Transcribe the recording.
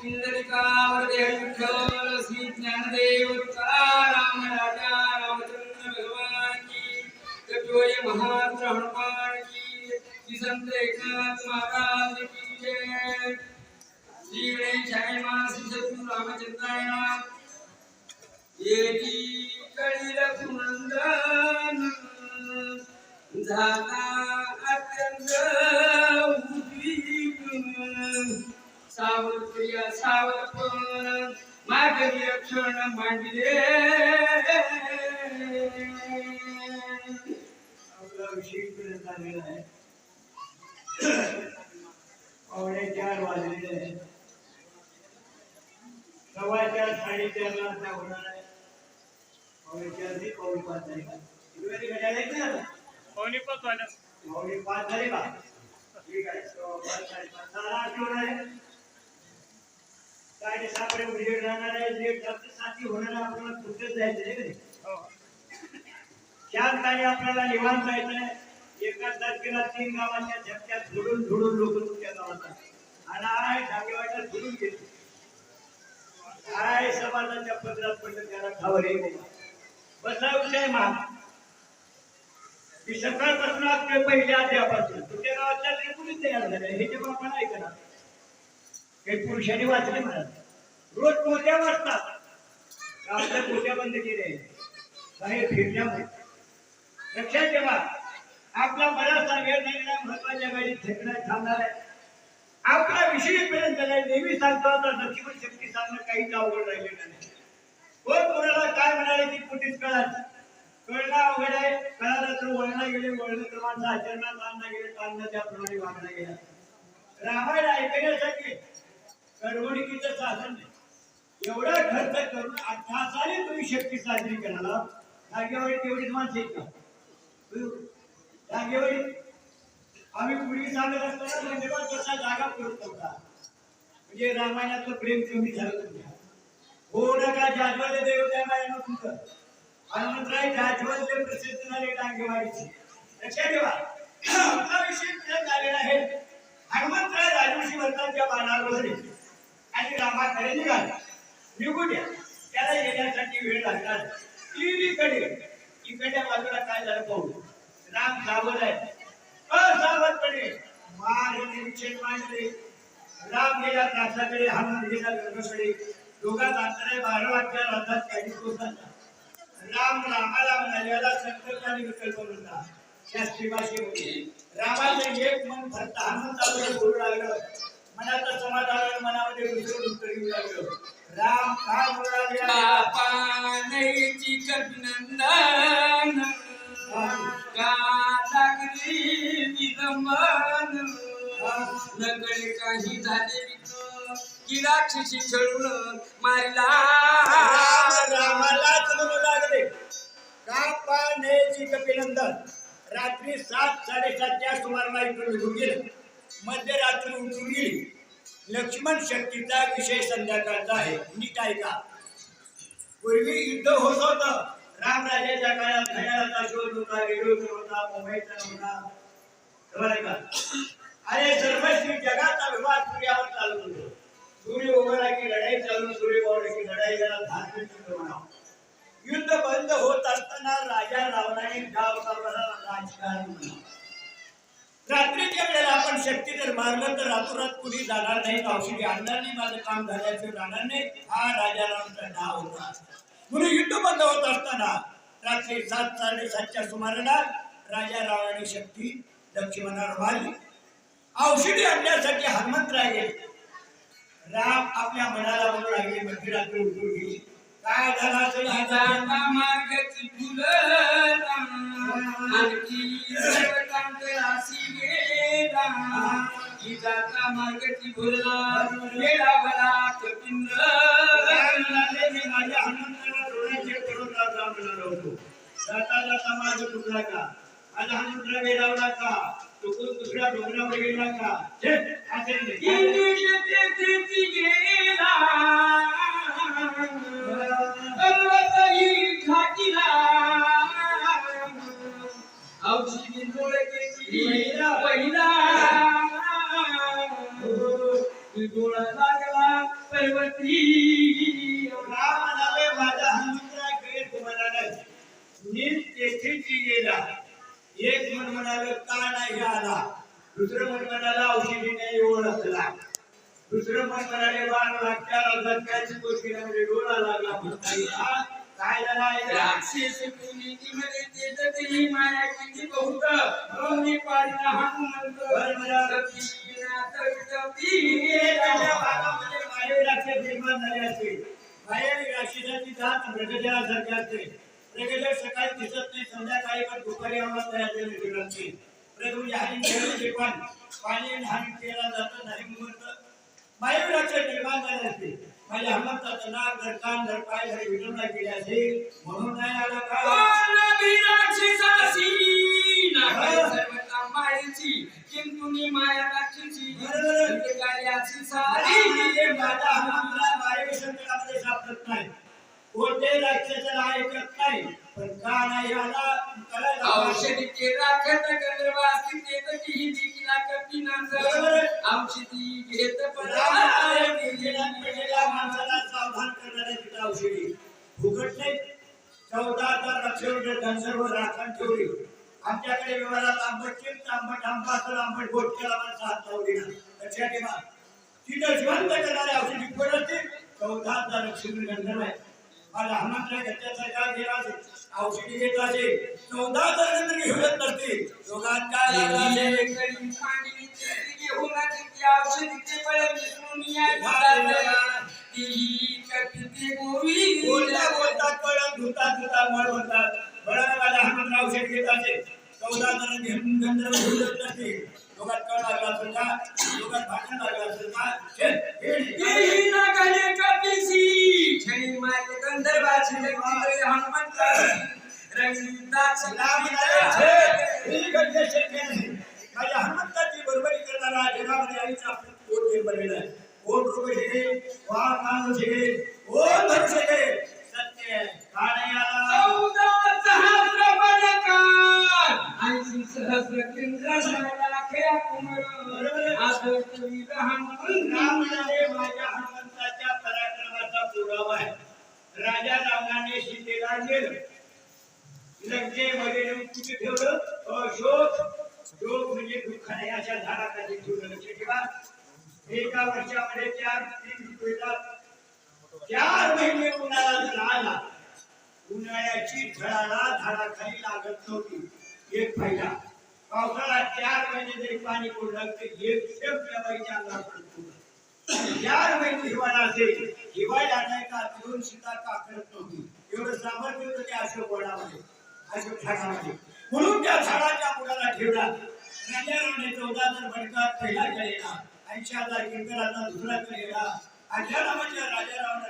इंद्रिकावरदे विठ्ठल श्री ज्ञानदेव तुकाराम राजा रामचंद्र भगवान की कपिवरी महाराज हनुमान की श्री संत एकनाथ महाराज की जय श्री जय मां श्री सद्गुरु रामचंद्राय येती कळील कुनंदन झाला अत्यंत उद्विग्न सावध प्रिया सावध पण मागरी रक्षण मांडले आपला विषय करत आलेला आहे 4:15 वाजलेले आहे 4:15 4:30 ला होणार आहे 4:15 ते 4:05 झाले का किती घड्याळ आहे ना 4:05 वाजले 4:05 झाले का ठीक आहे 5:30 होणार आहे 6:30 पर्यंत उजेड राहणार आहे लेट जास्त साथी होणार आपल्याला पुढे जायचं आहे हो शांत आपल्याला निवांत जायचं आहे एका तारखेला 3 गावाच्या झटक्यात झुडून लोक तुमच्या गावात आणि आय ढाकेवाडीला झुडून गेले आय समाजाच्या पदरात पडलं त्याला खावर येईल बसा विषय मा की सकाळपासून आपले पहिले अध्यापासून तुमच्या गावातल्या कोणीच तयार झाले हे जेव्हा आपण ऐकणार काही पुरुषांनी वाचले मला रोज पोत्या वाचतात आपल्या पोत्या बंद केले बाहेर फिरल्यामुळे लक्षात ठेवा आपला बराचसा वेळ नाही महत्वाच्या वेळी थकणार थांबणार आहे आपला विषय पर्यंत नेहमी सांगतो आता नक्षीम शक्ती सांगणं काहीच अवघड राहिलेलं नाही कोण कोणाला काय म्हणाले ती कुठेच कळणं अवघड आहे कळालं तर वळणा गेले वळणं तर माणसं आचरणात आणणं गेले आणणं त्याप्रमाणे वागणं गेलं रामायण ऐकण्यासाठी कडवणुकीचं साधन नाही एवढा खर्च करून 18 साली तुम्ही शक्ती साजरी करायला जागेवाडी तेवढीच माणसं आहेत का जागेवाडी आम्ही पूर्वी सांगत असताना म्हणजे तसा जागा पुरत नव्हता म्हणजे रामायणातलं प्रेम कमी झालं तुमच्या हो नका जाजवाले देव रामायण तुमचं हनुमंतराय जाजवाले प्रसिद्ध झाले डांगेवाडीचे लक्षात ठेवा आपला विषय झालेला आहे हनुमंतराय राजऋषी वर्तांच्या बाणावर आणि रामाकडे निघाला निघू द्या त्याला येण्यासाठी वेळ लागणार इकडच्या बाजूला काय झालं पाहू राम सावध आहे असावधपणे मार निरीक्षण मांडले राम गेला नाथाकडे हनुमान गेला गंगाकडे दोघात अंतर आहे 12 वाजता रथात काही पोहोचला राम रामाला म्हणाल्याला संकल्प आणि विकल्प म्हणला शास्त्री भाषेमध्ये रामाचे एक मन भरता हनुमंताकडे बोलू लागलं मनाचं समाधान मनामध्ये दुसरं उत्तर येऊ लागलं राम काय बोलू लागला पाण्याची कपिनंदन कालाग्री विलंबन नकळे काही झाले की राक्षसी छळून मारिला रामालाच म्हणू लागले का पाण्याची कपिनंदन रात्री 7:30च्या सुमाराला इकडे निघून गेले मध्यरात्री उठून गेली लक्ष्मण शक्तीचा विषय संध्याकाळचा आहे नीट ऐका पूर्वी युद्ध होत होतं रामराजाच्या काळात घड्याळाचा शोध होता रेडिओ होता मोबाईलचा नव्हता बरं का अरे सर्वस्वी जगाचा विवाद सूर्यावर चालू होतो सूर्य उगवला की लढाई चालू सूर्य उगवला की लढाई जरा धार्मिक म्हणावं युद्ध बंद होत असताना राजा रावणाने गाव गावाला राजकारण म्हणावं रात्रीच्या वेळेला आपण शक्ती जर मारलं तर रातोरात कुणी जाणार नाही औषधी आणणार नाही माझं काम झाल्याचं जाणार नाही हा राजारामचा डाव होता म्हणून युद्ध बंद होत असताना रात्री 7:30च्या सुमाराला राजा रावणाने शक्ती लक्ष्मणावर मारली औषधी आणण्यासाठी हनुमंतराय गेले राम आपल्या मनाला म्हणू लागले मध्यरात्री उठून गेली काय झालं असेल मार्गाची फुलला आणखी राशी गेला ही जाता मार्गाची फुलला वेळा भला कपिंद्र माझ्या हनुमंताला डोळ्याचे करून राम म्हणालो होतो जाता जाता माझं कुठला का माझा हनुमंतला वेळावला का तो दुसऱ्या डोंगरावर गेला का असेल गेला पर्वतही घाटीला औषधी डोळे पहिला डोळा लागला पर्वती राम म्हणाले माझा हनुमंतराय गैर तुम्हाला नाही नीट तेथेच गेला एक मन म्हणाले का नाही आला दुसरं मन म्हणाला औषधी नाही ओळखला दुसरं मन म्हणाले बाण लागत्याला धक्क्याची गोष्टीमध्ये डोळा लागला म्हणता काय झाला राक्षस पुनीती मध्ये तेजतेही माया किती बहुत रोनी पाडला हनुमंत सतीनाथ विटपी त्याच्या भागामध्ये मायवी राक्षस निर्माण झाले असते मायवी राक्षसाची जात मृगजळासारखी असते मृगजळ सकाळी दिसत नाही संध्याकाळी पण दुपारी आवाज तयार केले असते मृग हानी खेळले पण पाणी हानी केला जात नाही म्हणून मायवी राक्षस निर्माण झाले असते माझ्या हनुमंताचं नाक धर कान धर पाय धर विटंबना केली असेल म्हणून नाही आला का राक्षसासी नाही सर्वता मायेची किंतुनी माया राक्षसी कार्याची सारी माझा हनुमंतराय मायवी संकटामध्ये सापडत नाही कोणते राक्षसाला ऐकत नाही पण का नाही आला औषधी राखत गंधर्वासी तेजही दिकीला कपी नांदर औषधी घेत माणसाला सावधान करणाऱ्या तिथे औषधी फुकट नाही 14,000 लक्ष गंधर्व राखण ठेवली आमच्याकडे व्यवहारात आंबट आंबा असं आंबट गोट केला मला हात लावली ना लक्षात ठेवा तिथं जिवंत करणारे औषधी कोण असते 14,000 लक्ष गंधर्व आहे माझा हनुमंतराय घरच्यासारखा गेला औषधी घेत असेल 14,000 गंधर्व घेऊन येत नसते दोघात काय लागला औषधीचे फळ विसरून बोलता कळत धुता मळ म्हणतात बळाला माझ्या हनुमंतराय औषध घेत असेल 14,000 घेऊन गंधर्व घेऊन येत नसते दोघात कळ लागला असेल का दोघात भांडण लागला असेल का गंधर्वाची हनुमंत माझ्या हनुमंताची बरोबरी करणारा जगामध्ये आईचा आपण कोण निर्माण आहे कोण रोग शिकेल वाघ माणूस शिकेल कोण धरू शकेल सत्य का नाही आला 14 सहस्र केंद्र लाख्या कुमार राम म्हणाले माझ्या हनुमंताच्या पराक्रमाचा पुरावा आहे राजा रावणाने सीतेला नेलं लंकेमध्ये नेऊन कुठे ठेवलं शोक म्हणजे दुःखाने अशा झाडाखाली ठेवलं लक्ष ठेवा एका वर्षामध्ये 4 महिने उन्हाळा झाला उन्हाळ्याची झळाला झाडाखाली लागत नव्हती एक फायदा पावसाळा 4 महिने जरी पाणी पडलं तर एक थेंब त्या बाईच्या अंगावर पडतो 4 महिने हिवाळा असेल हिवाळ्या नाही का करून सीता का करत नव्हती एवढं सामर्थ्य होतं त्या अशोक वनामध्ये अशोक झाडामध्ये म्हणून त्या झाडाच्या मुलाला ठेवला राजाने 14,000 बडकात पहिला केलेला 80,000 किंकराचा दुसरा केलेला 18 म्हणजे राजा रावण